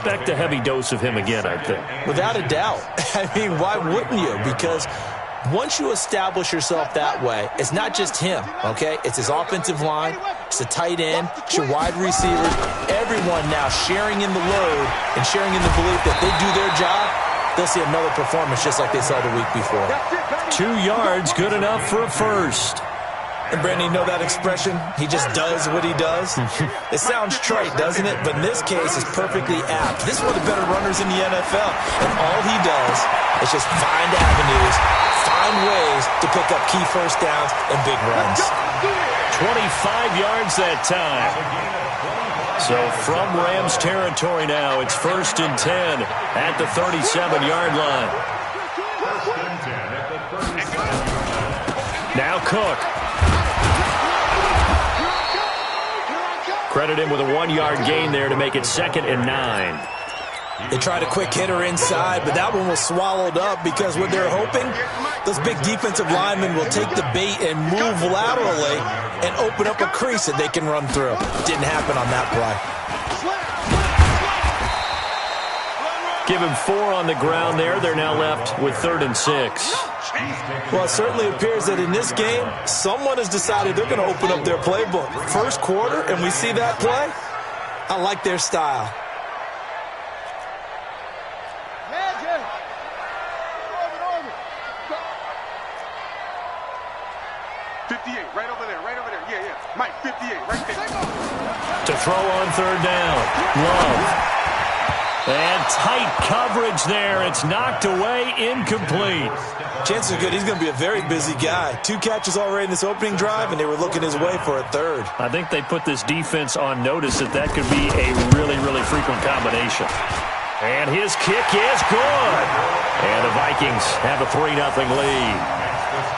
Expect a heavy dose of him again, I think. Without a doubt. I mean, why wouldn't you? Because once you establish yourself that way, it's not just him, okay? It's his offensive line, it's the tight end, it's your wide receivers, everyone now sharing in the load and sharing in the belief that they do their job, they'll see another performance just like they saw the week before. 2 yards, good enough for a first. And Brandon, you know that expression? He just does what he does? It sounds trite, doesn't it? But in this case, it's perfectly apt. This is one of the better runners in the NFL. And all he does is just find avenues, find ways to pick up key first downs and big runs. 25 yards that time. So from Rams territory now, it's 1st and 10 at the 37-yard line. Now Cook. Credit him with a 1-yard gain there to make it 2nd and 9. They tried a quick hitter inside, but that one was swallowed up because what they're hoping, those big defensive linemen will take the bait and move laterally and open up a crease that they can run through. Didn't happen on that play. Give him 4 on the ground there. They're now left with 3rd and 6. Well, it certainly appears that in this game, someone has decided they're going to open up their playbook. First quarter, and we see that play. I like their style. Right over there. Yeah. Mike, 58, right there. To throw on 3rd down. Love. And tight coverage there. It's knocked away, incomplete. Chances are good he's going to be a very busy guy. 2 catches already in this opening drive, and they were looking his way for a 3rd. I think they put this defense on notice that could be a really, really frequent combination. And his kick is good. And the Vikings have a 3-0 lead.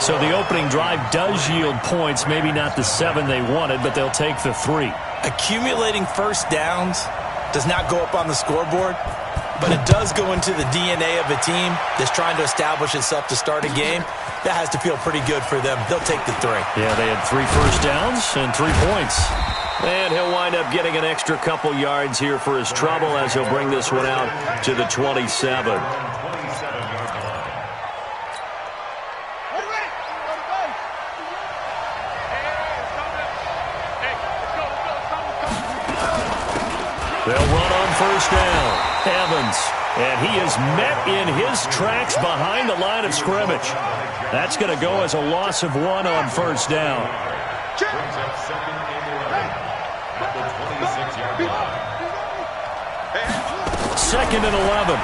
So the opening drive does yield points, maybe not the 7 they wanted, but they'll take the 3. Accumulating first downs does not go up on the scoreboard, but it does go into the DNA of a team that's trying to establish itself to start a game. That has to feel pretty good for them. They'll take the 3. Yeah, they had 3 first downs and 3 points. And he'll wind up getting an extra couple yards here for his trouble as he'll bring this one out to the 27. They'll run on 1st down. Evans. And he is met in his tracks behind the line of scrimmage. That's going to go as a loss of 1 on 1st down. 2nd and 11.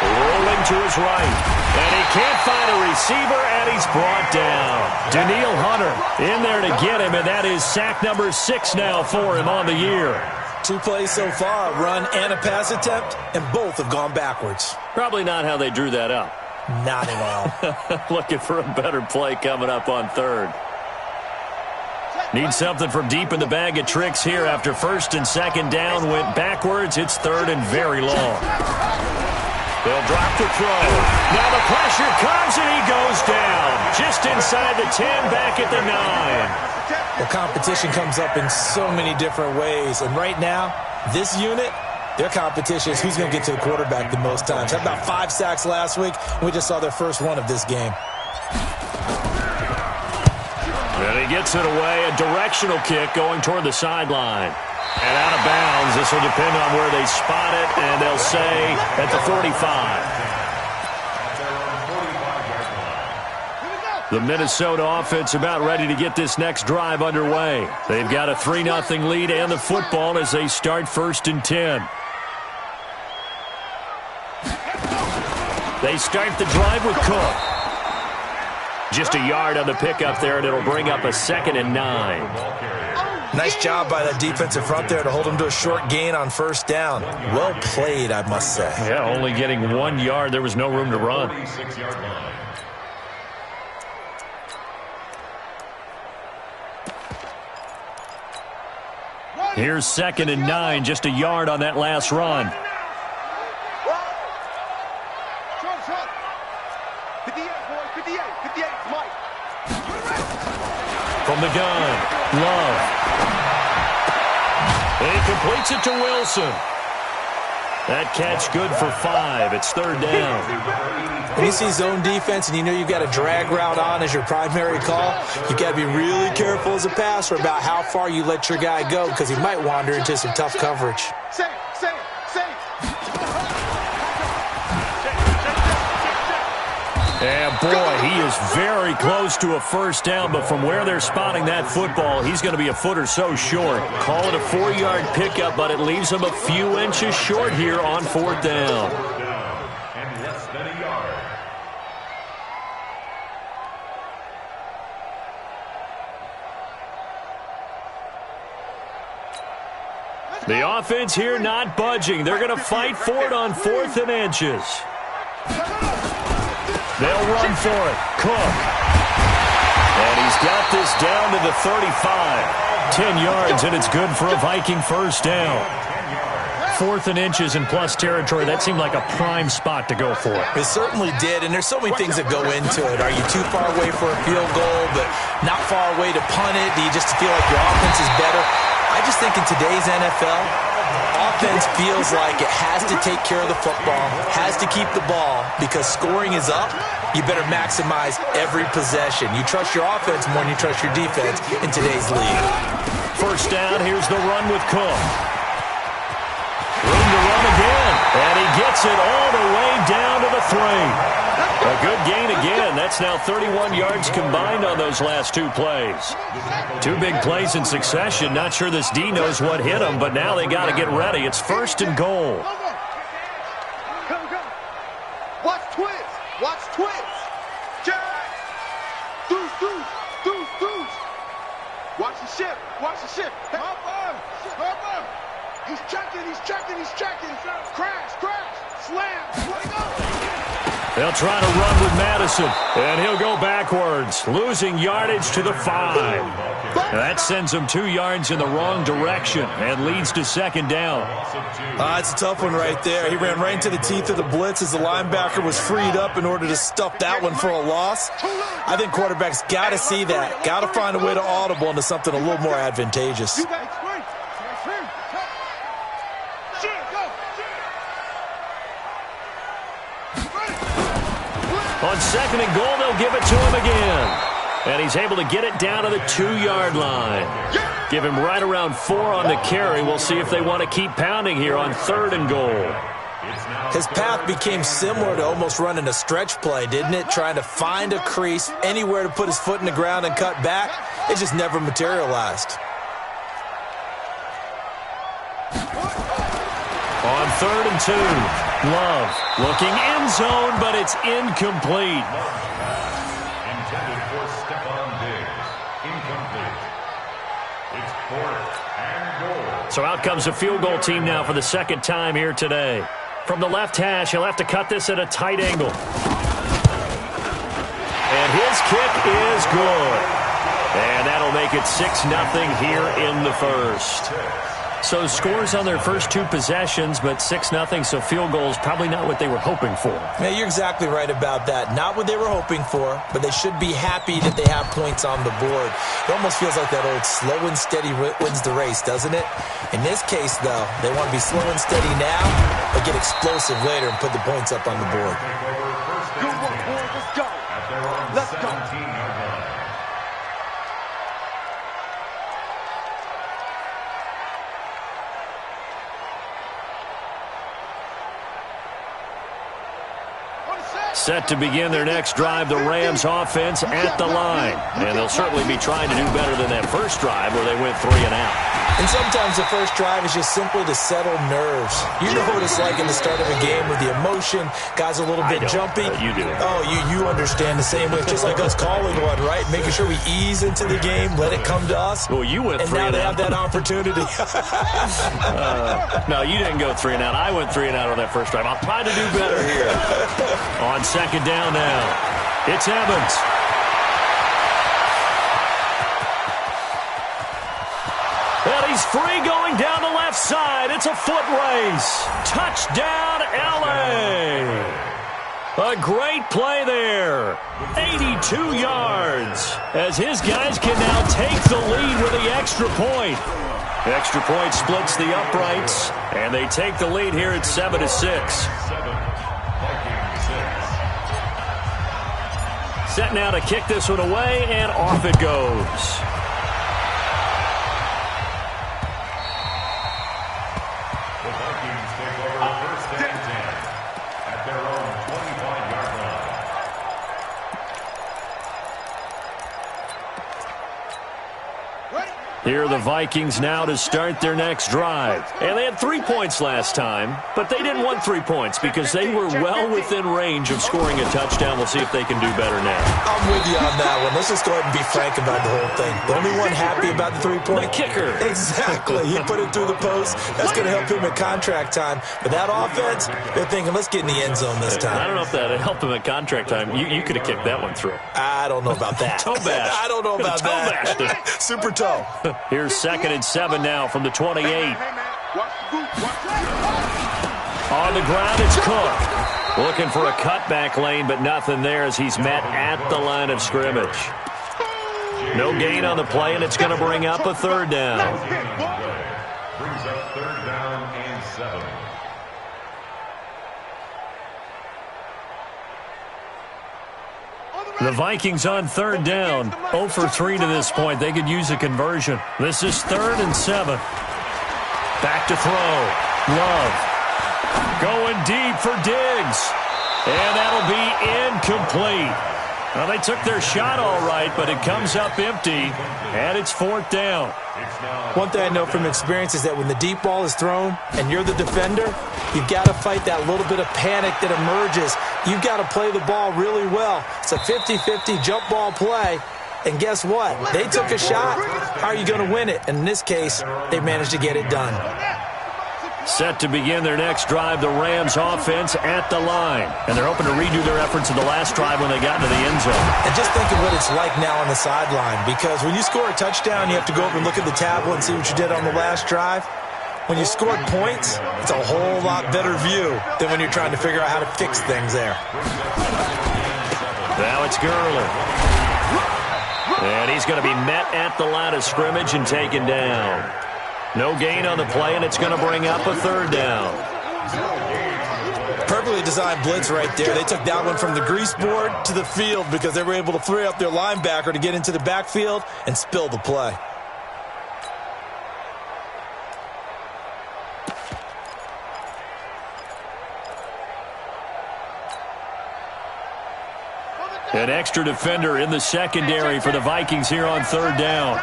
Rolling to his right. And he can't find a receiver, and he's brought down. Daniil Hunter in there to get him, and that is sack number 6 now for him on the year. 2 plays so far, a run and a pass attempt, and both have gone backwards. Probably not how they drew that up. Not at all. Looking for a better play coming up on 3rd. Need something from deep in the bag of tricks here after 1st and 2nd down went backwards. It's 3rd and very long. They'll drop the throw. Now the pressure comes, and he goes down. Just inside the 10, back at the 9. Well, competition comes up in so many different ways. And right now, this unit, their competition is who's going to get to the quarterback the most times. Had about 5 sacks last week. We just saw their first one of this game. And he gets it away. A directional kick going toward the sideline. And out of bounds. This will depend on where they spot it. And they'll say at the 45. The Minnesota offense about ready to get this next drive underway. They've got a 3-0 lead and the football as they start 1st and 10. They start the drive with Cook. Just a yard on the pickup there, and it'll bring up a 2nd and 9. Nice job by that defensive front there to hold him to a short gain on 1st down. Well played, I must say. Yeah, only getting 1 yard. There was no room to run. Here's 2nd and 9, just a yard on that last run. From the gun, Love. And he completes it to Wilson. That catch good for 5. It's third down. When you see zone defense and you know you've got a drag route on as your primary call, you've got to be really careful as a passer about how far you let your guy go because he might wander into some tough coverage. And boy, he is very close to a first down, but from where they're spotting that football, he's going to be a foot or so short. Call it a 4-yard pickup, but it leaves him a few inches short here on fourth down. And less than a yard. The offense here not budging. They're going to fight for it on 4th and inches. They'll run for it. Cook. And he's got this down to the 35. 10 yards, and it's good for a Viking first down. 4th and inches in plus territory. That seemed like a prime spot to go for. It certainly did, and there's so many things that go into it. Are you too far away for a field goal, but not far away to punt it? Do you just feel like your offense is better? I just think in today's NFL, offense feels like it has to take care of the football, has to keep the ball, because scoring is up. You better maximize every possession. You trust your offense more than you trust your defense in today's league. First down, here's the run with Cook. Room to run again, and he gets it all the way down to the 3. A good gain again. That's now 31 yards combined on those last 2 plays. 2 big plays in succession. Not sure this D knows what hit him, but now they got to get ready. It's first and goal. Watch twins. Watch twins. Jack. Deuce. Watch the ship. Watch the ship. Hop on. He's checking. Crash. Slam. Let go. They'll try to run with Madison, and he'll go backwards, losing yardage to the 5. That sends him 2 yards in the wrong direction and leads to second down. It's a tough one right there. He ran right into the teeth of the blitz as the linebacker was freed up in order to stuff that one for a loss. I think quarterbacks got to see that, got to find a way to audible into something a little more advantageous. On second and goal, they'll give it to him again. And he's able to get it down to the 2-yard line. Give him right around 4 on the carry. We'll see if they want to keep pounding here on 3rd and goal. His path became similar to almost running a stretch play, didn't it? Trying to find a crease, anywhere to put his foot in the ground and cut back. It just never materialized. On 3rd and 2, Love looking end zone, but it's incomplete. Intended for Stephon Diggs. Incomplete. It's 4th and goal. So out comes the field goal team now for the second time here today. From the left hash, he'll have to cut this at a tight angle. And his kick is good. And that'll make it 6-0 here in the first. So scores on their first 2 possessions, but 6-0, so field goals probably not what they were hoping for. Yeah, you're exactly right about that. Not what they were hoping for, but they should be happy that they have points on the board. It almost feels like that old slow and steady wins the race, doesn't it? In this case, though, they want to be slow and steady now, but get explosive later and put the points up on the board. Good one, boys. Let's go. Let's go. Set to begin their next drive, the Rams offense at the line. And they'll certainly be trying to do better than that first drive where they went 3 and out. And sometimes the first drive is just simply to settle nerves. You know what it's like in the start of a game with the emotion. Guys are a little bit jumpy. You do. Oh, you understand the same way. It's just like us calling one, right? Making sure we ease into the game, let it come to us. Well, you went 3 and out. And now they have that opportunity. No, you didn't go 3 and out. I went 3 and out on that first drive. I'll try to do better here. On second down now, it's Evans. And he's free going down the left side. It's a foot race. Touchdown, L.A. A great play there. 82 yards as his guys can now take the lead with the extra point. Extra point splits the uprights, and they take the lead here at 7-6. Set now to kick this one away, and off it goes. The Vikings take over first and 10 at their own 25-yard line. Here are the Vikings now to start their next drive. And they had 3 points last time, but they didn't want 3 points because they were well within range of scoring a touchdown. We'll see if they can do better now. I'm with you on that one. Let's just go ahead and be frank about the whole thing. The only one happy about the 3-point? The kicker. Exactly. He put it through the post. That's going to help him at contract time. But that offense, they're thinking, let's get in the end zone this time. I don't know if that helped him at contract time. You could have kicked that one through. I don't know about that. Toe bash. I don't know about that. Super toe. Here's 2nd and 7 now from the 28. On the ground, it's Cook. Looking for a cutback lane, but nothing there as he's met at the line of scrimmage. No gain on the play, and it's going to bring up a 3rd down. Brings up 3rd down and 7. The Vikings on 3rd down. 0 for 3 to this point. They could use a conversion. This is 3rd and 7. Back to throw. Love. Going deep for Diggs. And that'll be incomplete. Well, they took their shot all right, but it comes up empty, and it's 4th down. One thing I know from experience is that when the deep ball is thrown and you're the defender, you've got to fight that little bit of panic that emerges. You've got to play the ball really well. It's a 50-50 jump ball play. And guess what? They took a shot. How are you going to win it? And in this case, they managed to get it done. Set to begin their next drive, the Rams offense at the line. And they're hoping to redo their efforts in the last drive when they got into the end zone. And just think of what it's like now on the sideline, because when you score a touchdown, you have to go over and look at the tablet and see what you did on the last drive. When you scored points, it's a whole lot better view than when you're trying to figure out how to fix things there. Now it's Gurley. And he's going to be met at the line of scrimmage and taken down. No gain on the play, and it's going to bring up a 3rd down. Perfectly designed blitz right there. They took that one from the grease board to the field because they were able to free up their linebacker to get into the backfield and spill the play. An extra defender in the secondary for the Vikings here on 3rd down.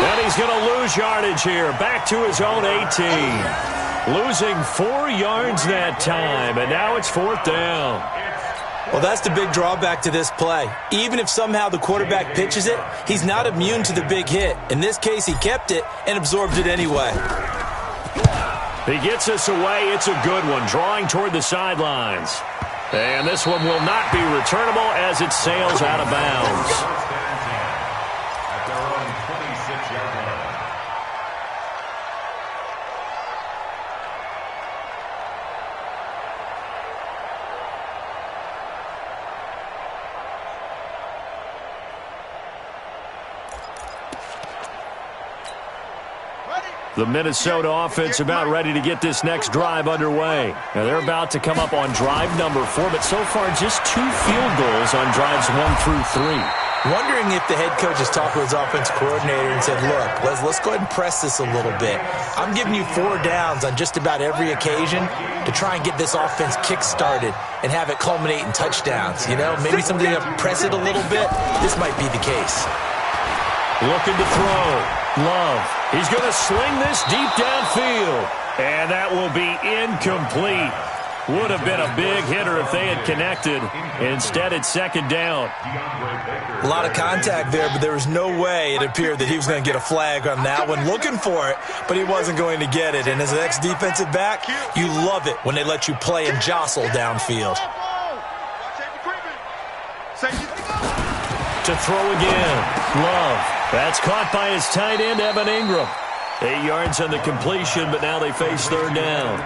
And he's going to lose yardage here. Back to his own 18. Losing 4 yards that time, and now it's 4th down. Well, that's the big drawback to this play. Even if somehow the quarterback pitches it, he's not immune to the big hit. In this case, he kept it and absorbed it anyway. He gets us away. It's a good one, drawing toward the sidelines. And this one will not be returnable as it sails out of bounds. At their own 26-yard line. The Minnesota offense about ready to get this next drive underway. Now they're about to come up on drive number 4, but so far just 2 field goals on drives 1 through 3. Wondering if the head coach has talked with his offensive coordinator and said, look, let's go ahead and press this a little bit. I'm giving you 4 downs on just about every occasion to try and get this offense kick-started and have it culminate in touchdowns. You know, maybe something to press it a little bit. This might be the case. Looking to throw. Love. He's going to sling this deep downfield. And that will be incomplete. Would have been a big hitter if they had connected. Instead, it's 2nd down. A lot of contact there, but there was no way it appeared that he was going to get a flag on that one. Looking for it, but he wasn't going to get it. And as an ex-defensive back, you love it when they let you play and jostle downfield. To throw again. Love. That's caught by his tight end, Evan Ingram. 8 yards on the completion, but now they face third down.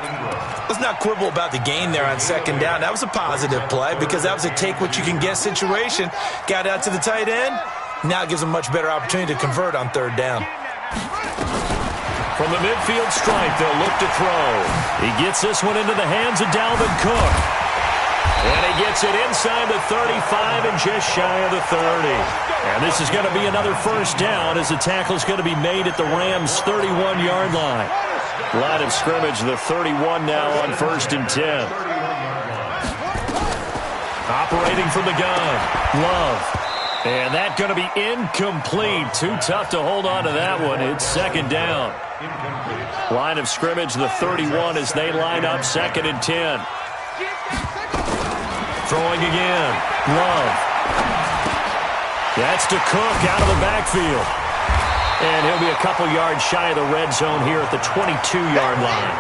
Let's not quibble about the gain there on second down. That was a positive play because that was a take-what-you-can-get situation. Got out to the tight end. Now it gives them a much better opportunity to convert on third down. From the midfield stripe, they'll look to throw. He gets this one into the hands of Dalvin Cook. And he gets it inside the 35 and just shy of the 30. And this is going to be another first down as the tackle is going to be made at the Rams' 31-yard line. Line of scrimmage, the 31 now on 1st and 10. Operating from the gun, Love. And that's going to be incomplete. Too tough to hold on to that one. It's second down. Line of scrimmage, the 31 as they line up 2nd and 10. Throwing again, Love. That's to Cook out of the backfield. And he'll be a couple yards shy of the red zone here at the 22-yard line.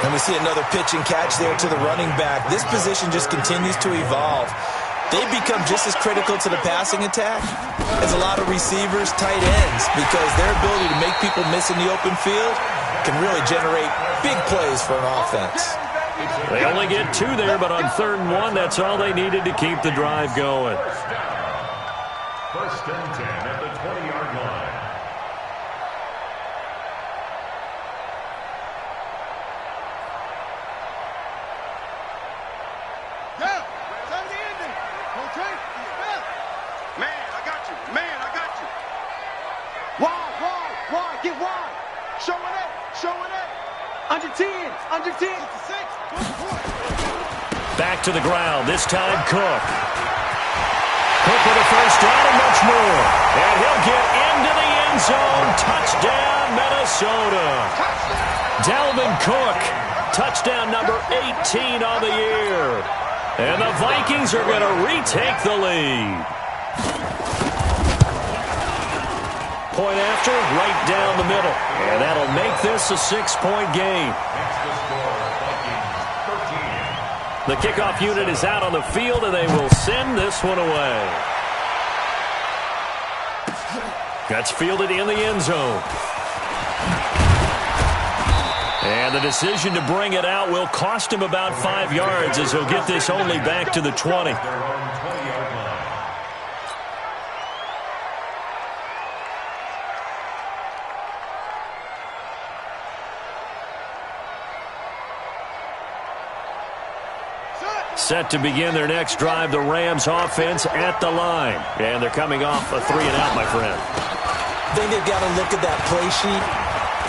And we see another pitch and catch there to the running back. This position just continues to evolve. They become just as critical to the passing attack as a lot of receivers, tight ends, because their ability to make people miss in the open field can really generate big plays for an offense. They only get 2 there, but on 3rd and 1, that's all they needed to keep the drive going. 1st and 10 at the 20-yard line. Yeah, time to end it. Okay? Yeah. Man, I got you. Man, I got you. Wide. Get wide. Showing it. Under 10. Under 10. Back to the ground. This time, Cook. Cook with a first down and much more. And he'll get into the end zone. Touchdown, Minnesota. Dalvin Cook. Touchdown number 18 on the year. And the Vikings are going to retake the lead. Point after, right down the middle. And that'll make this a 6-point game. The kickoff unit is out on the field, and they will send this one away. That's fielded in the end zone. And the decision to bring it out will cost him about 5 yards as he'll get this only back to the 20. Set to begin their next drive, the Rams offense at the line. And they're coming off a 3-and-out, my friend. I think they've got to look at that play sheet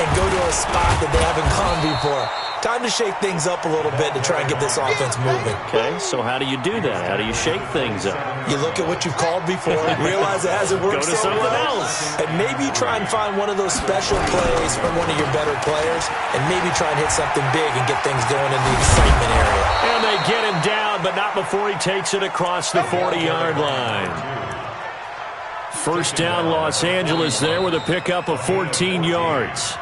and go to a spot that they haven't gone before. Time to shake things up a little bit to try and get this offense moving. Okay, so how do you do that? How do you shake things up? You look at what you've called before, realize it hasn't worked so so something well, else. and maybe try and find one of those special plays from one of your better players, and maybe try and hit something big and get things going in the excitement area. And they get him down, but not before he takes it across the 40-yard line. First down, Los Angeles there with a pickup of 14 yards.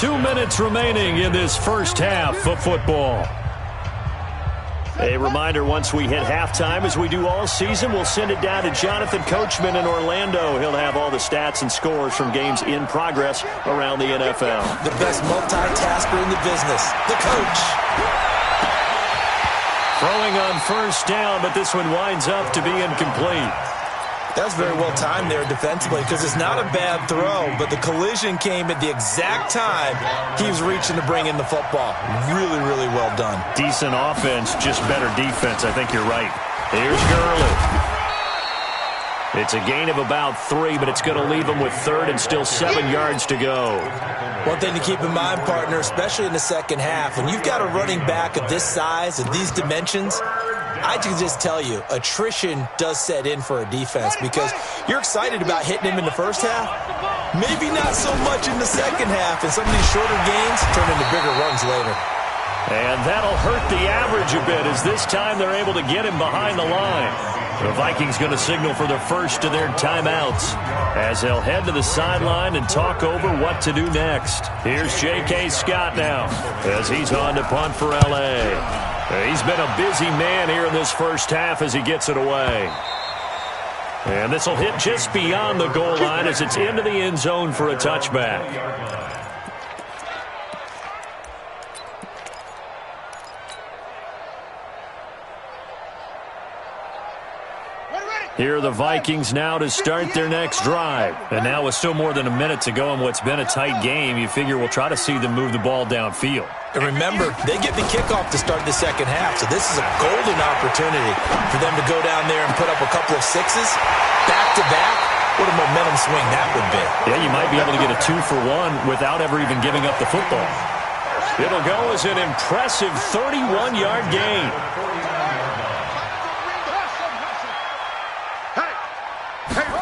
2 minutes remaining in this first half of football. A reminder, once we hit halftime, as we do all season, we'll send it down to Jonathan Coachman in Orlando. He'll have all the stats and scores from games in progress around the NFL. The best multitasker in the business, the coach. Throwing on first down, but this one winds up to be incomplete. That's very well timed there defensively because it's not a bad throw, but the collision came at the exact time he was reaching to bring in the football. Really, really well done. Decent offense, just better defense. I think you're right. Here's Gurley. It's a gain of about 3, but it's going to leave him with 3rd and still 7 yards to go. One thing to keep in mind, partner, especially in the second half, when you've got a running back of this size and these dimensions, I can just tell you, attrition does set in for a defense because you're excited about hitting him in the first half. Maybe not so much in the second half, and some of these shorter gains turn into bigger runs later. And that'll hurt the average a bit as this time they're able to get him behind the line. The Vikings going to signal for the first of their timeouts as they'll head to the sideline and talk over what to do next. Here's J.K. Scott now as he's on to punt for L.A. He's been a busy man here in this first half as he gets it away. And this will hit just beyond the goal line as it's into the end zone for a touchback. Here are the Vikings now to start their next drive. And now with still more than a minute to go in what's been a tight game, you figure we'll try to see them move the ball downfield. And remember, they get the kickoff to start the second half, so this is a golden opportunity for them to go down there and put up a couple of sixes back-to-back. What a momentum swing that would be. Yeah, you might be able to get a 2-for-1 without ever even giving up the football. It'll go as an impressive 31-yard gain.